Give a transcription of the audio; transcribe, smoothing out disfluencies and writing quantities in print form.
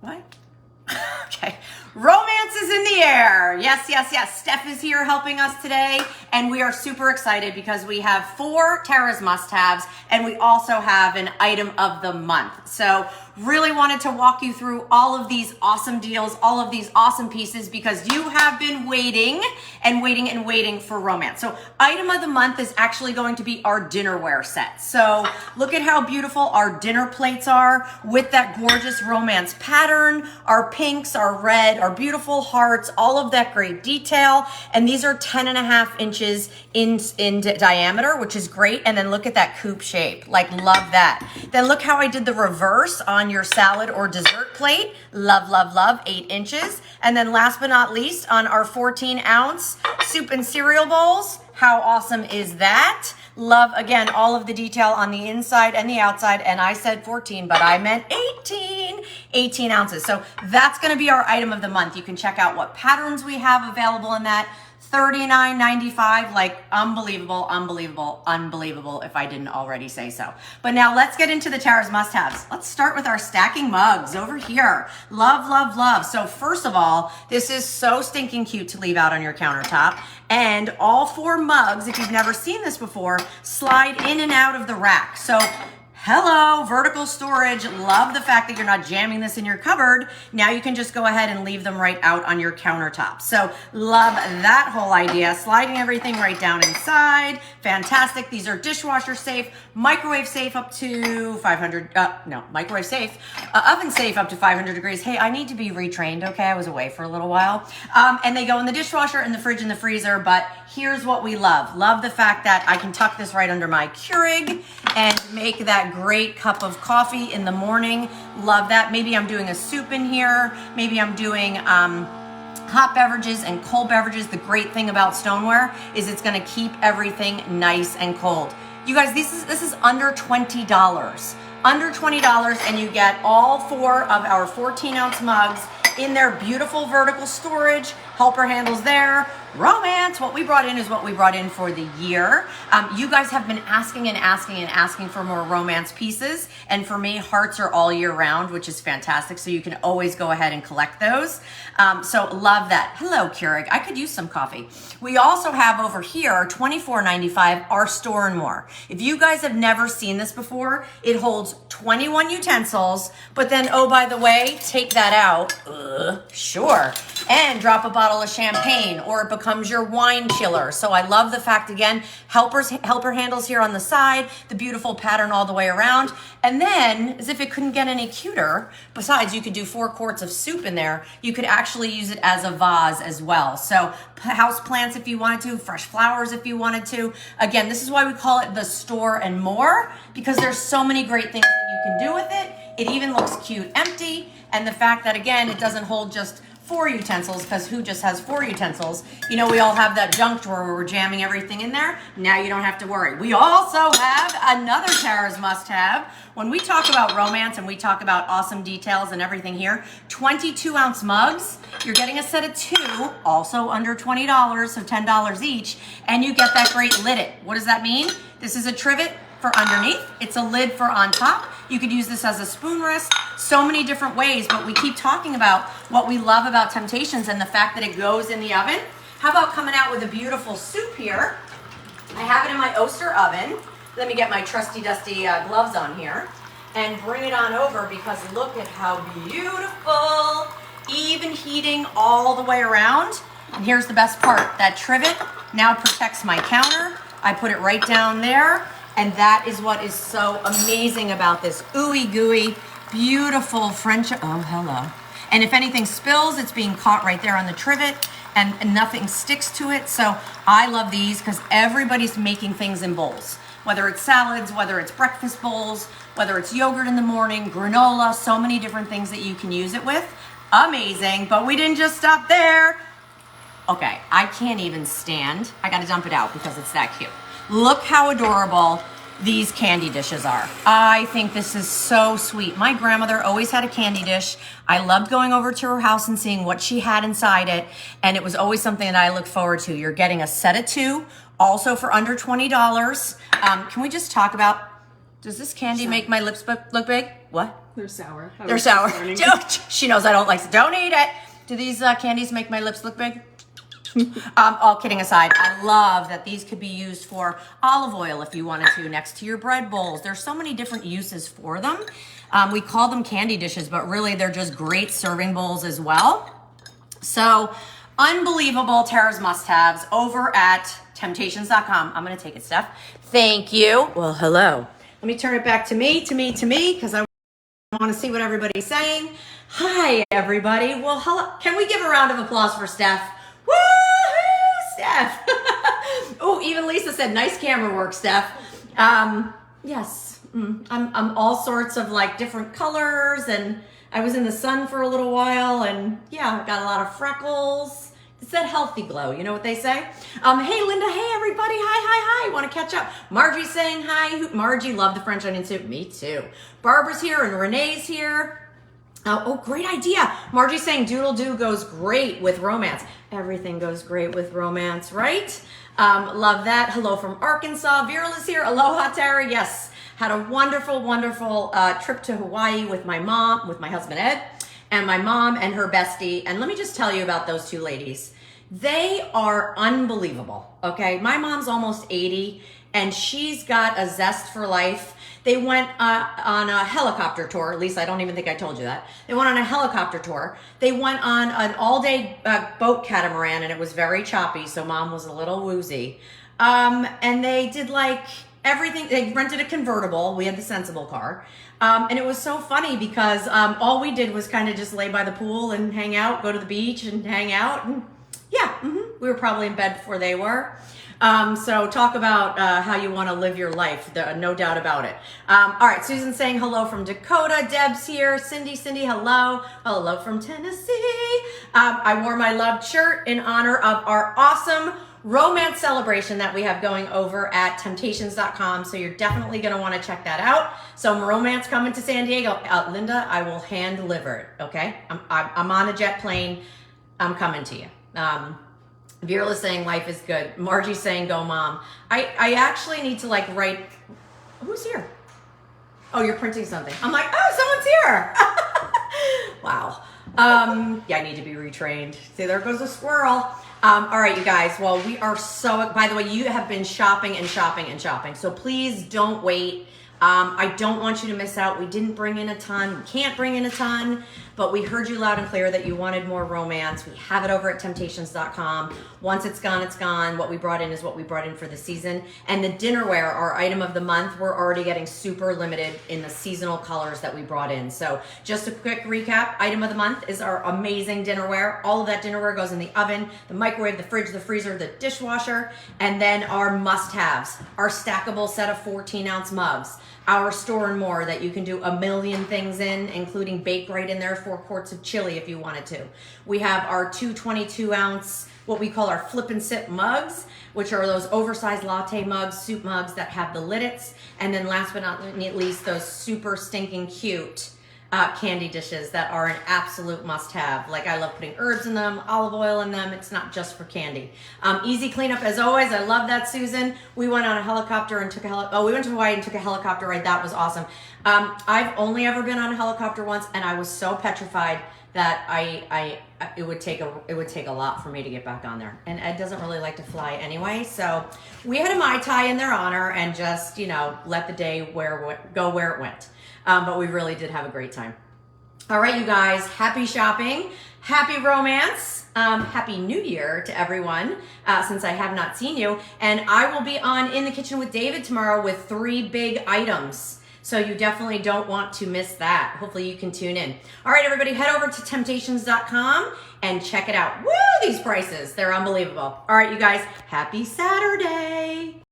What? Okay. Romance is in the air. Yes, yes, yes. Steph is here helping us today, and we are super excited because we have 4 Tara's must-haves, and we also have an item of the month. So really wanted to walk you through all of these awesome deals, all of these awesome pieces, because you have been waiting and waiting and waiting for romance. So item of the month is actually going to be our dinnerware set. So look at how beautiful our dinner plates are with that gorgeous romance pattern, our pinks, our red, our beautiful hearts, all of that great detail. And these are 10.5 inches in diameter, which is great. And then look at that coupe shape, like love that. Then look how I did the reverse on your salad or dessert plate. Love, love, love, 8 inches. And then last but not least, on our 14-ounce soup and cereal bowls. How awesome is that? Love, again, all of the detail on the inside and the outside. And I said 14, but I meant 18 ounces. So that's going to be our item of the month. You can check out what patterns we have available in that. $39.95, like unbelievable, unbelievable, unbelievable if I didn't already say so. But now let's get into the Tara's must-haves. Let's start with our stacking mugs over here. Love, love, love. So first of all, this is so stinking cute to leave out on your countertop. And all 4 mugs, if you've never seen this before, slide in and out of the rack. So hello, vertical storage. Love the fact that you're not jamming this in your cupboard. Now you can just go ahead and leave them right out on your countertop. So love that whole idea. Sliding everything right down inside. Fantastic. These are dishwasher safe, microwave safe up to 500, microwave safe, oven safe up to 500 degrees. Hey, I need to be retrained, okay? I was away for a little while. And they go in the dishwasher, in the fridge, and the freezer, but here's what we love. Love the fact that I can tuck this right under my Keurig and make that great cup of coffee in the morning. Love that. Maybe I'm doing a soup in here. Maybe I'm doing hot beverages and cold beverages. The great thing about stoneware is it's going to keep everything nice and cold. You guys, this is under $20. Under $20, and you get all 4 of our 14-ounce mugs in their beautiful vertical storage. Helper handles there. Romance, what we brought in is what we brought in for the year. You guys have been asking and asking and asking for more romance pieces. And for me, hearts are all year round, which is fantastic. So you can always go ahead and collect those. So love that. Hello, Keurig. I could use some coffee. We also have over here, $24.95, our Store and More. If you guys have never seen this before, it holds 21 utensils. But then, oh, by the way, take that out. Sure. And drop a bottle of champagne, or it becomes your wine chiller. So I love the fact, again, helper handles here on the side, the beautiful pattern all the way around. And then, as if it couldn't get any cuter, besides you could do 4 quarts of soup in there, you could actually use it as a vase as well. So house plants if you wanted to, fresh flowers if you wanted to. Again, this is why we call it the Store and More, because there's so many great things that you can do with it. It even looks cute empty. And the fact that, again, it doesn't hold just 4 utensils, because who just has 4 utensils? You know, we all have that junk drawer where we're jamming everything in there. Now you don't have to worry. We also have another Tara's must-have. When we talk about romance and we talk about awesome details and everything here, 22-ounce mugs. You're getting a set of 2, also under $20, so $10 each, and you get that great lid it. What does that mean? This is a trivet for underneath. It's a lid for on top. You could use this as a spoon rest, so many different ways, but we keep talking about what we love about Temp-tations and the fact that it goes in the oven. How about coming out with a beautiful soup here? I have it in my Oster oven. Let me get my trusty dusty gloves on here and bring it on over, because look at how beautiful, even heating all the way around. And here's the best part, that trivet now protects my counter. I put it right down there. And that is what is so amazing about this ooey gooey, beautiful French. Oh, hello. And if anything spills, it's being caught right there on the trivet, and nothing sticks to it. So I love these because everybody's making things in bowls, whether it's salads, whether it's breakfast bowls, whether it's yogurt in the morning, granola, so many different things that you can use it with. Amazing. But we didn't just stop there. Okay, I can't even stand. I got to dump it out because it's that cute. Look how adorable these candy dishes are. I think this is so sweet. My grandmother always had a candy dish. I loved going over to her house and seeing what she had inside it, and it was always something that I look forward to. You're getting a set of 2, also for under $20. Can we just talk about, does this candy make my lips look big? What? They're sour. They're sour. She knows I don't like it. Don't eat it. Do these candies make my lips look big? All kidding aside, I love that these could be used for olive oil if you wanted to, next to your bread bowls. There's so many different uses for them. We call them candy dishes, but really they're just great serving bowls as well. So unbelievable Tara's must-haves over at temp-tations.com. I'm going to take it, Steph. Thank you. Well, hello. Let me turn it back to me, because I want to see what everybody's saying. Hi, everybody. Well, hello. Can we give a round of applause for Steph? Woo-hoo, Steph. Oh, even Lisa said, nice camera work, Steph. Yes, I'm all sorts of like different colors, and I was in the sun for a little while, and yeah, got a lot of freckles. It's that healthy glow, you know what they say? Hey, Linda, hey, everybody, hi. Want to catch up? Margie's saying hi. Margie loved the French onion soup. Me too. Barbara's here, and Renee's here. Oh, great idea. Margie's saying doodle-doo goes great with romance. Everything goes great with romance, right? Love that. Hello from Arkansas. Viral is here. Aloha, Tara. Yes. Had a wonderful, wonderful trip to Hawaii with my mom, with my husband, Ed, and my mom and her bestie. And let me just tell you about those two ladies. They are unbelievable, okay? My mom's almost 80, and she's got a zest for life. They went on a helicopter tour. At least I don't even think I told you that. They went on a helicopter tour. They went on an all-day boat catamaran, and it was very choppy, so Mom was a little woozy. And they did like everything. They rented a convertible. We had the Sensible car. And it was so funny because all we did was kind of just lay by the pool and hang out, go to the beach and hang out. And yeah, we were probably in bed before they were. So talk about how you want to live your life. No doubt about it. All right, Susan's saying hello from Dakota. Deb's here. Cindy, hello. Hello from Tennessee. I wore my loved shirt in honor of our awesome romance celebration that we have going over at temp-tations.com. So you're definitely going to want to check that out. So romance coming to San Diego. Linda, I will hand deliver it, okay? I'm on a jet plane. I'm coming to you. Viral is saying life is good. Margie's saying go mom. I actually need to like write, who's here? Oh, you're printing something. I'm like, oh, someone's here. Wow. Yeah, I need to be retrained. See, there goes a squirrel. All right, you guys. Well, we are so, by the way, you have been shopping and shopping and shopping. So please don't wait. I don't want you to miss out. We didn't bring in a ton. We can't bring in a ton, but we heard you loud and clear that you wanted more romance. We have it over at temp-tations.com. Once it's gone, it's gone. What we brought in is what we brought in for the season. And the dinnerware, our item of the month, we're already getting super limited in the seasonal colors that we brought in. So just a quick recap, item of the month is our amazing dinnerware. All of that dinnerware goes in the oven, the microwave, the fridge, the freezer, the dishwasher, and then our must-haves, our stackable set of 14-ounce mugs, our Store and More that you can do a million things in, including bake right in there, 4 quarts of chili if you wanted to. We have our 2 22-ounce, what we call our flip and sip mugs, which are those oversized latte mugs, soup mugs that have the liddits. And then last but not least, those super stinking cute candy dishes that are an absolute must-have. Like I love putting herbs in them, olive oil in them. It's not just for candy. Easy cleanup as always. I love that, Susan. We went on a helicopter and took we went to Hawaii and took a helicopter ride. That was awesome. I've only ever been on a helicopter once, and I was so petrified that it would take a lot for me to get back on there. And Ed doesn't really like to fly anyway, so we had a Mai Tai in their honor and just let the day go where it went. But we really did have a great time. All right, you guys, happy shopping, happy romance, happy New Year to everyone, since I have not seen you. And I will be on In the Kitchen with David tomorrow with 3 big items. So you definitely don't want to miss that. Hopefully you can tune in. All right, everybody, head over to temp-tations.com and check it out. Woo, these prices, they're unbelievable. All right, you guys, happy Saturday.